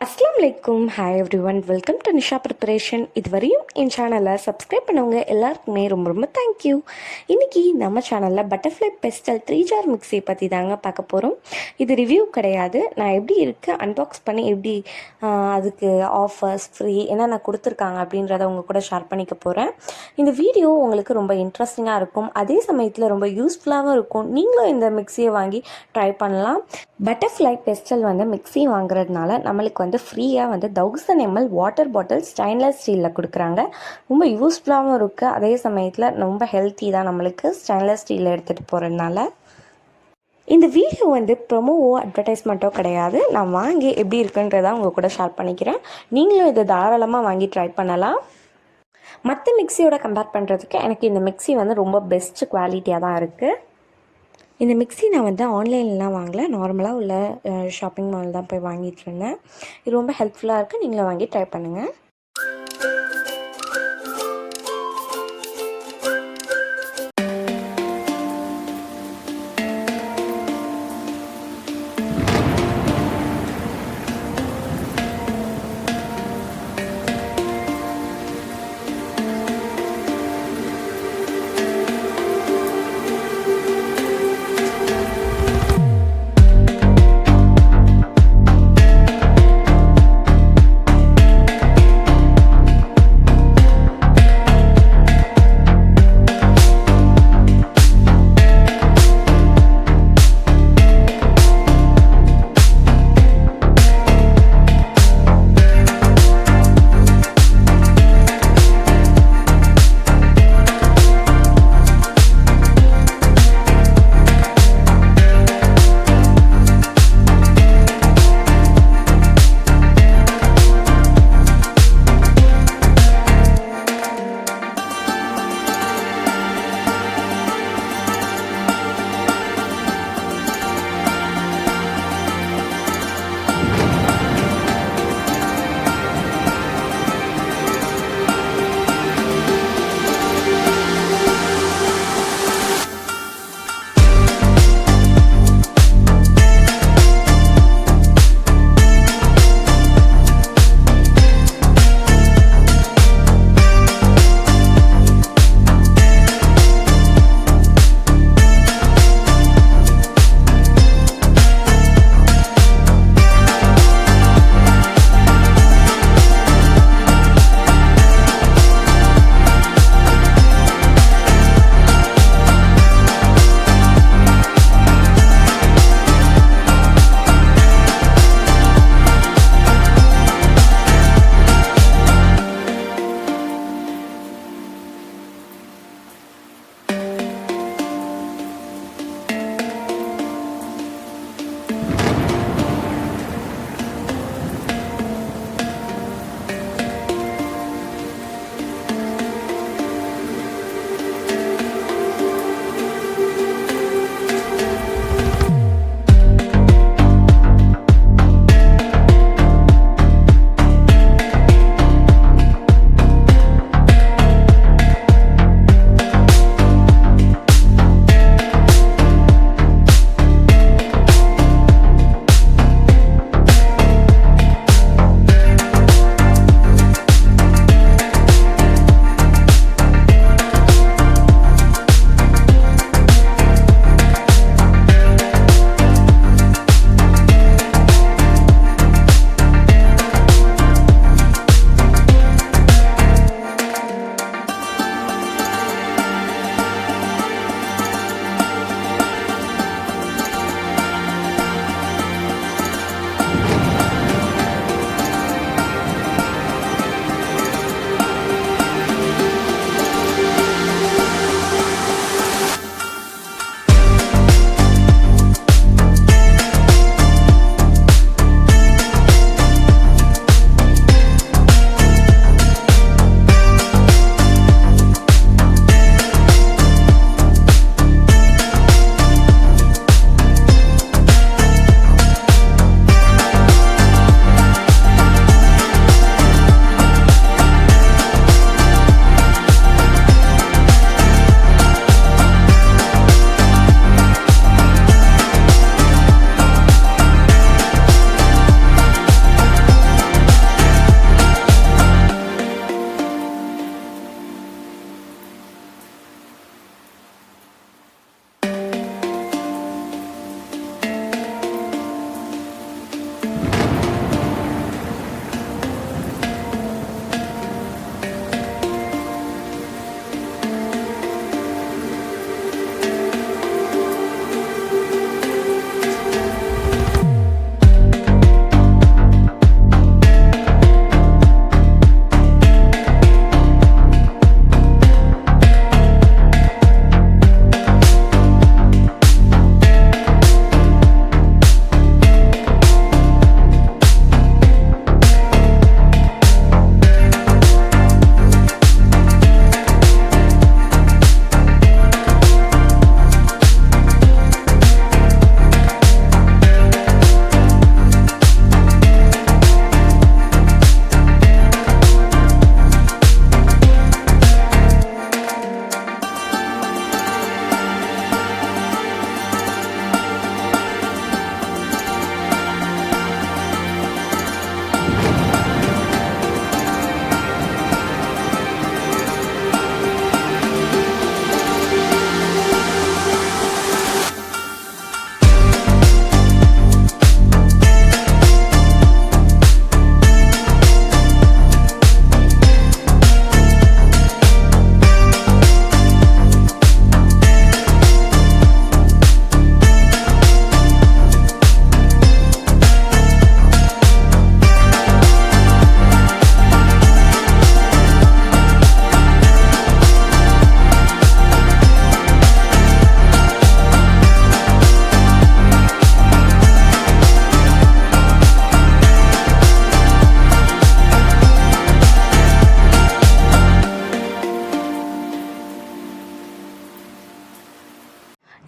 அஸ்ஸலாமு அலைக்கும். Hi every one, welcome to Nisha preparation. இதுவரையும் என் சேனலை சப்ஸ்கிரைப் பண்ணவங்க எல்லாருக்குமே ரொம்ப ரொம்ப தேங்க்யூ. இன்றைக்கி நம்ம சேனலில் பட்டர்ஃப்ளை பெஸ்டல் 3 ஜார் மிக்ஸி பற்றி தாங்க பார்க்க போகிறோம். இது ரிவ்யூ கிடையாது. நான் எப்படி இருக்குது அன்பாக்ஸ் பண்ணி எப்படி அதுக்கு ஆஃபர்ஸ் ஃப்ரீ என்னென்ன கொடுத்துருக்காங்க அப்படின்றத உங்கள் கூட ஷேர் பண்ணிக்க போகிறேன். இந்த வீடியோ உங்களுக்கு ரொம்ப இன்ட்ரெஸ்டிங்காக இருக்கும், அதே சமயத்தில் ரொம்ப யூஸ்ஃபுல்லாகவும் இருக்கும். நீங்களும் இந்த மிக்ஸியை வாங்கி ட்ரை பண்ணலாம். பட்டர்ஃப்ளை பெஸ்டல் மிக்ஸி வாங்குறதுனால நம்மளுக்கு ஃப்ரீயாக 1000 ml வாட்டர் பாட்டில் ஸ்டெயின்லெஸ் ஸ்டீலில் கொடுக்குறாங்க. ரொம்ப யூஸ்ஃபுல்லாகவும் இருக்குது, அதே சமயத்தில் ரொம்ப ஹெல்த்தி தான் நம்மளுக்கு ஸ்டெயின்லெஸ் ஸ்டீலில் எடுத்துகிட்டு போகிறதுனால. இந்த வீடியோ ப்ரொமோவோ அட்வர்டைஸ்மெண்ட்டோ கிடையாது. நான் வாங்கி எப்படி இருக்குன்றதை உங்கள் கூட ஷேர் பண்ணிக்கிறேன். நீங்களும் இதை தாராளமாக வாங்கி ட்ரை பண்ணலாம். மற்ற மிக்ஸியோட கம்பேர் பண்ணுறதுக்கு எனக்கு இந்த மிக்ஸி ரொம்ப பெஸ்ட் குவாலிட்டியாக தான் இருக்குது. இந்த மிக்ஸி நான் ஆன்லைன்லாம் வாங்கலை, நார்மலாக உள்ள ஷாப்பிங் மால் தான் போய் வாங்கிட்டு இருந்தேன். இது ரொம்ப ஹெல்ப்ஃபுல்லாக இருக்குது. நீங்களும் வாங்கி ட்ரை பண்ணுங்கள்.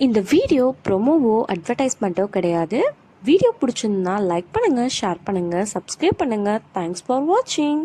இந்த வீடியோ ப்ரொமோவோ அட்வர்டைஸ்மெண்ட்டோ கிடையாது. வீடியோ பிடிச்சிருந்தா லைக் பண்ணுங்கள், ஷேர் பண்ணுங்கள், சப்ஸ்கிரைப் பண்ணுங்கள். தேங்க்ஸ் ஃபார் வாட்சிங்.